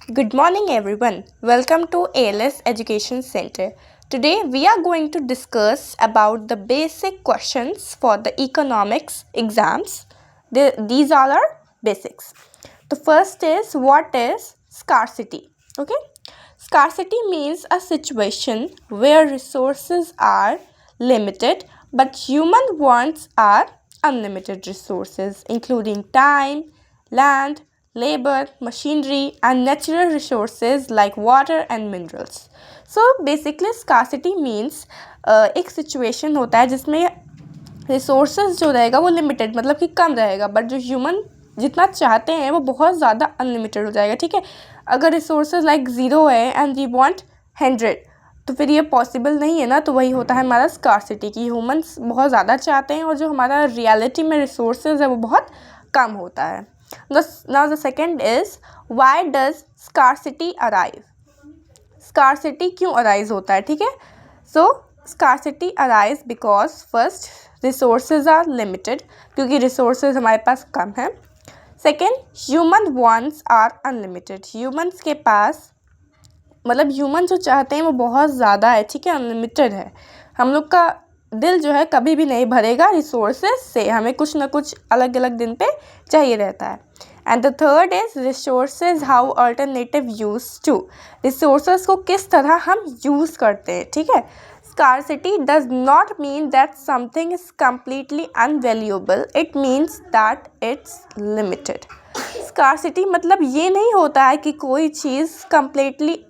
Good morning, everyone. Welcome to ALS Education Center. Today, we are going to discuss about the basic questions for the economics exams. These all are basics. The first is, what is scarcity? Okay, scarcity means a situation where resources are limited, but human wants are unlimited resources, including time, land, labor, machinery, and natural resources like water and minerals. So basically scarcity means एक situation होता है जिसमें resources जो रहेगा वो limited मतलब कि कम रहेगा, बट जो ह्यूमन जितना चाहते हैं वो बहुत ज़्यादा अनलिमिटेड हो जाएगा. ठीक है, अगर रिसोर्सेज लाइक ज़ीरो है एंड वी वांट 100, तो फिर ये पॉसिबल नहीं है ना. तो वही होता है हमारा स्कार्सिटी की ह्यूमंस बहुत ज़्यादा चाहते हैं और जो हमारा रियलिटी में रिसोर्सेज है वो बहुत कम होता है. Now the second is, why does scarcity arise? Scarcity क्यों arise होता है? ठीक है, so scarcity arise because first resources are limited, क्योंकि resources हमारे पास कम है. Second, human wants are unlimited. Humans के पास मतलब ह्यूमन जो चाहते हैं वो बहुत ज़्यादा है. ठीक है, अनलिमिटेड है. हम लोग का दिल जो है कभी भी नहीं भरेगा रिसोर्सेज से, हमें कुछ ना कुछ अलग अलग दिन पे चाहिए रहता है. And the third is resources how alternative use to. Resources को किस तरह हम यूज़ करते हैं. ठीक है, scarcity does not mean that something is completely unvaluable, it means that it's limited. Scarcity मतलब ये नहीं होता है कि कोई चीज़ कम्प्लीटली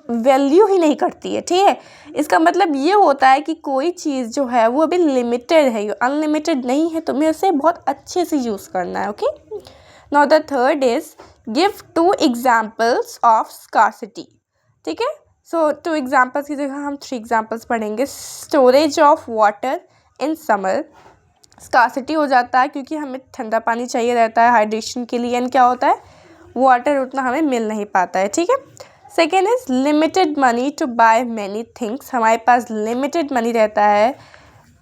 वैल्यू ही नहीं करती है. ठीक है, इसका मतलब ये होता है कि कोई चीज़ जो है वो अभी लिमिटेड है, अनलिमिटेड नहीं है, तुम्हें उसे बहुत अच्छे से यूज़ करना है. Okay, now the third is give 2 examples of scarcity. ठीक है, सो 2 एग्जाम्पल्स की जगह हम 3 एग्जाम्पल्स पढ़ेंगे. Storage of water in summer, scarcity हो जाता है क्योंकि हमें ठंडा पानी चाहिए रहता है हाइड्रेशन के लिए, एंड क्या होता है वाटर उतना हमें मिल नहीं पाता है. ठीक है, second is limited money to buy many things, हमारे पास लिमिटेड मनी रहता है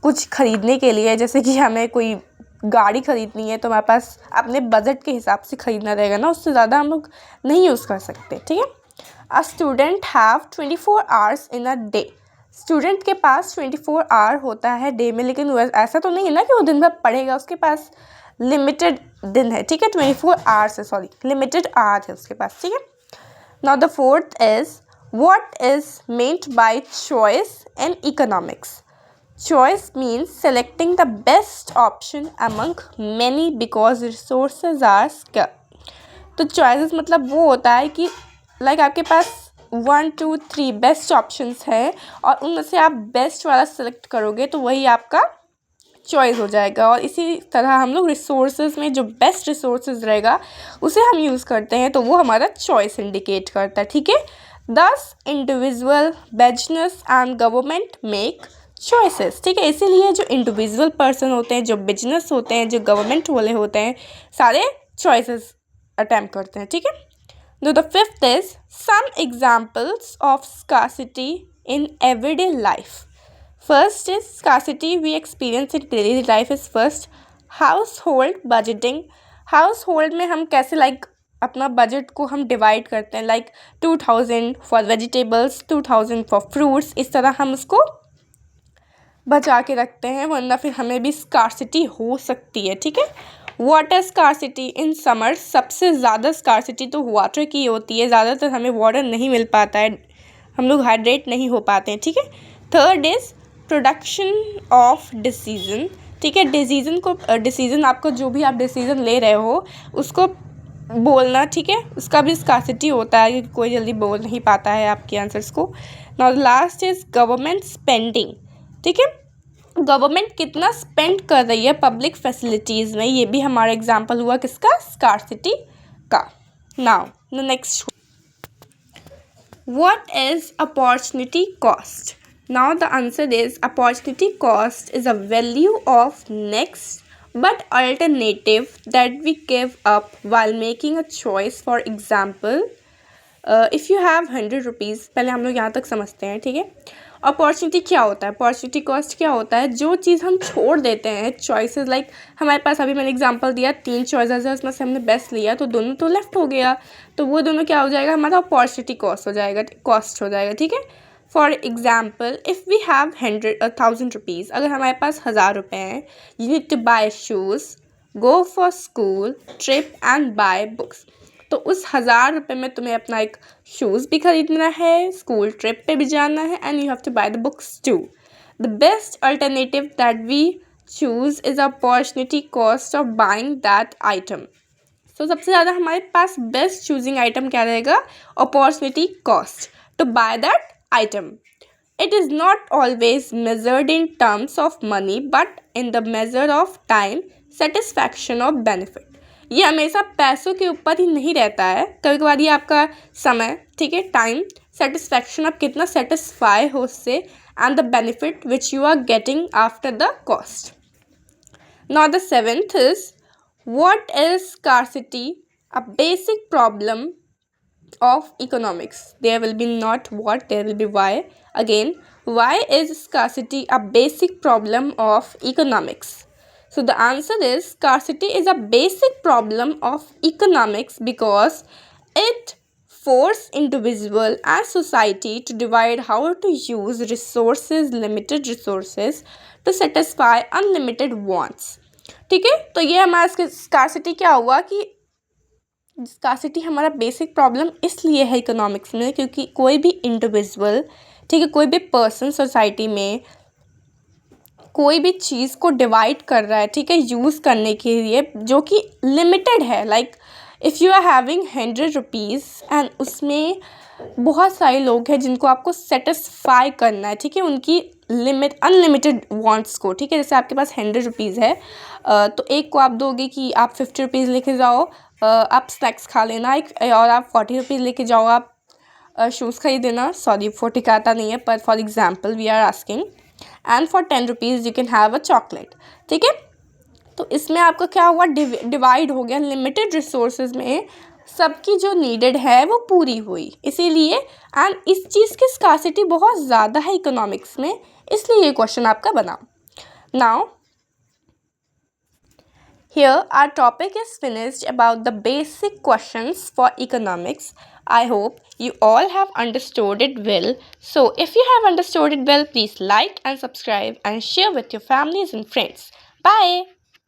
कुछ खरीदने के लिए. जैसे कि हमें कोई गाड़ी खरीदनी है तो हमारे पास अपने बजट के हिसाब से खरीदना रहेगा ना, उससे ज़्यादा हम लोग नहीं यूज़ कर सकते. ठीक है, a student have 24 hours in a day. Student के पास 24 आवर होता है डे में, लेकिन ऐसा तो नहीं है ना कि वो दिन भर पढ़ेगा, उसके पास लिमिटेड दिन है. ठीक है, 24 आवर्स है, सॉरी लिमिटेड आवर है उसके पास. ठीक है, now the fourth is, what is meant by choice in economics? Choice means selecting the best option among many because resources are scarce. तो choices मतलब वो होता है कि लाइक आपके पास 1 2 3 बेस्ट ऑप्शंस है और उनमें से आप बेस्ट वाला सेलेक्ट करोगे तो वही आपका चॉइस हो जाएगा. और इसी तरह हम लोग रिसोर्सेज में जो बेस्ट रिसोर्सेज रहेगा उसे हम यूज़ करते हैं तो वो हमारा चॉइस इंडिकेट करता है. ठीक है, दस individual business and government make choices. ठीक है, इसीलिए जो इंडिविजुअल पर्सन होते हैं, जो बिजनेस होते हैं, जो गवर्नमेंट वाले होते हैं, सारे चॉइसेस अटैम्प्ट करते हैं. ठीक है, no the fifth is some examples of scarcity in everyday life. First is scarcity we experience in daily life is first household budgeting. Household में हम कैसे लाइक अपना बजट को हम डिवाइड करते हैं, like 2000 for vegetables, 2000 for fruits, इस तरह हम उसको बचा के रखते हैं, वरना फिर हमें भी स्कार्सिटी हो सकती है. ठीक है, वाटर स्कार्सिटी इन समर, सबसे ज़्यादा स्कार्सिटी तो वाटर की होती है, ज़्यादातर हमें वाटर नहीं मिल पाता है, हम लोग हाइड्रेट नहीं हो पाते हैं. ठीक है, third is production of decision. ठीक है, डिसीजन आपको जो भी आप डिसीजन ले रहे हो उसको बोलना. ठीक है, उसका भी स्कार्सिटी होता है क्योंकि कोई जल्दी बोल नहीं पाता है आपके आंसर्स को. Now last is government spending. ठीक है, गवर्नमेंट कितना स्पेंड कर रही है पब्लिक फैसिलिटीज़ में, ये भी हमारा एग्जाम्पल हुआ किसका, स्कार्सिटी का. Now the next, what is opportunity cost. Now the answer is opportunity cost is a value of next but alternative that we give up while making a choice. For example, if you have 100 rupees, पहले हम लोग यहाँ तक समझते हैं. ठीक है, opportunity क्या होता है, अपॉर्चुनिटी कॉस्ट क्या होता है, जो चीज़ हम छोड़ देते हैं, चॉइसेस लाइक हमारे पास अभी मैंने एग्जांपल दिया 3 चॉइसेस है, उसमें से हमने बेस्ट लिया तो दोनों तो लेफ्ट हो गया, तो वो दोनों क्या हो जाएगा, हमारा अपॉर्चुनिटी कॉस्ट हो जाएगा, ठीक है। For example if we have 1,000 rupees, अगर हमारे पास 1,000 रुपये हैं, you need to buy shoes, go for school trip and buy books. तो उस 1,000 रुपये में तुम्हें अपना एक शूज़ भी खरीदना है, स्कूल ट्रिप पे भी जाना है, and you have to buy the books too. The best alternative that we choose is opportunity cost of buying that item. तो सबसे ज़्यादा हमारे पास बेस्ट चूजिंग आइटम क्या रहेगा, opportunity cost to buy that item. It is not always measured in terms of money but in the measure of time, satisfaction or benefit. ये हमेशा पैसों के ऊपर ही नहीं रहता है, कभी कभार ये आपका समय, ठीक है, टाइम, सेटिस्फैक्शन, आप कितना सेटिस्फाई हो उससे, and the benefit which you are getting after the cost. Now the seventh is, what is scarcity? A basic problem of economics. There will be not what, there will be why. Again, why is scarcity a basic problem of economics? So the answer is, scarcity is a basic problem of economics because it forces individual and society to divide how to use resources, limited resources, to satisfy unlimited wants. ठीक है, तो ये हमारा scarcity क्या हुआ कि scarcity हमारा basic problem इसलिए है इकोनॉमिक्स में क्योंकि कोई भी इंडिविजुअल, ठीक है, कोई भी पर्सन सोसाइटी में कोई भी चीज़ को डिवाइड कर रहा है, ठीक है, यूज़ करने के लिए जो कि लिमिटेड है. Like if you are having 100 rupees and उसमें बहुत सारे लोग हैं जिनको आपको सेटिस्फाई करना है, ठीक है, उनकी लिमिट अनलिमिटेड वांट्स को, ठीक है. जैसे आपके पास 100 रुपीज़ है, तो एक को आप दोगे कि आप 50 रुपीज़ लेके जाओ, आप स्नैक्स खा लेना, एक और आप 40 रुपीज़ लेके जाओ, आप शूज़ खरीद देना. सॉरी 40 का आता नहीं है, पर for example we are asking, and for 10 rupees you can have a chocolate, ठीक है. तो इसमें आपका क्या हुआ, डिवाइड हो गया, लिमिटेड रिसोर्सेज में सबकी जो नीडेड है वो पूरी हुई, इसीलिए. एंड इस चीज़ की स्कार्सिटी बहुत ज़्यादा है इकोनॉमिक्स में, इसलिए ये क्वेश्चन आपका बना. Now here our topic is finished about the basic questions for economics. I hope you all have understood it well. So if you have understood it well, please like and subscribe and share with your families and friends. Bye.